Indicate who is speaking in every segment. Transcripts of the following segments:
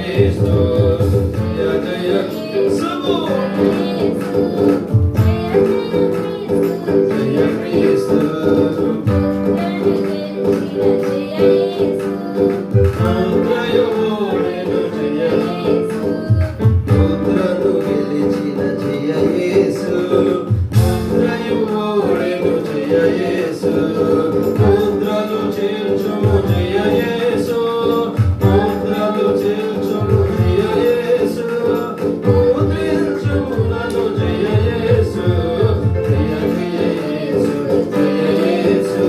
Speaker 1: క్రీస్తు జయ జయ యేసు జయ క్రీస్తు ముద్రయోడెను జయ ముద్రను గెలిచిన జయ యేసు ముద్రయోడెను జయ యేసు ముద్రలు చేర్చుము జయ యేసు ముద్రలు చేర్చుము జయ యేసు ముద్రించుము నన్ను జయ యేసు జయ జయ యేసు జయ యేసు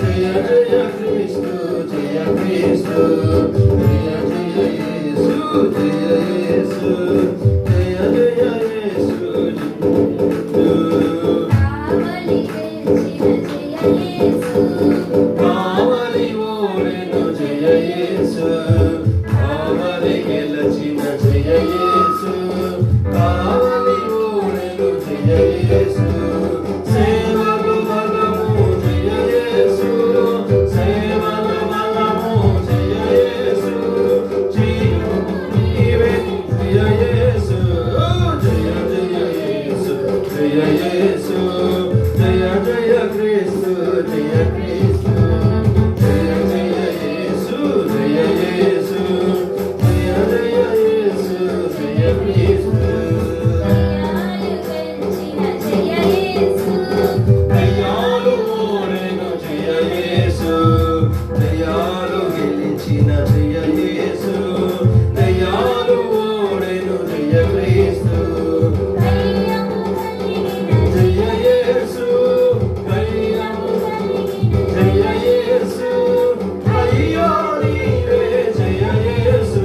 Speaker 1: జయ జయ క్రీస్తు జయ క్రీస్తు జయ జయ యేసు జయ యేసు జయ జయ యేసు కావలి ఓడెను జయ యేసు కావలి గెలచిన జయ యేసు కావలి ఓడెను జయ యేసు సేవలు బలము జయ యేసు సేవలు బలము జయ యేసు జీవము నీవే జయ యేసు జయ జయ యేసు జయ యేసు జయ జయ క్రీస్తు జయ క్రీస్తు జయ జయ యేసు జయ యేసు జయ జయ యేసు జయ క్రీస్తు దయాలు ఓడెను జయ యేసు దయాలు గెలిచిన జయ యేసు దయాలు ఓడెను జయ క్రీస్తు జయ యేసు జయ యేసు అయ్యో నీవే జయ యేసు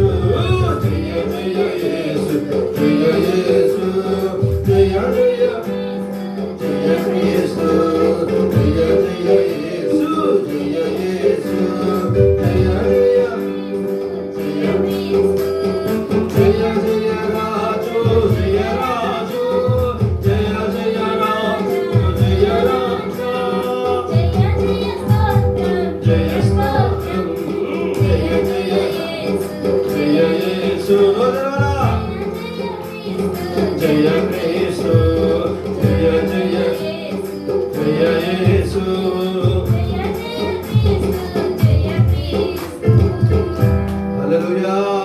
Speaker 1: జయ జయ యేసు జయ యేసు జయ జయ జయ క్రీస్తు జయ జయ యేసు జయ యేసు జయ జయ జయ జయ రాజు జయ రాజు జయ జయ రాజు జయ రాజా జయ స్తోత్రం జయ జయ జయ యేసు జయ క్రీస్తు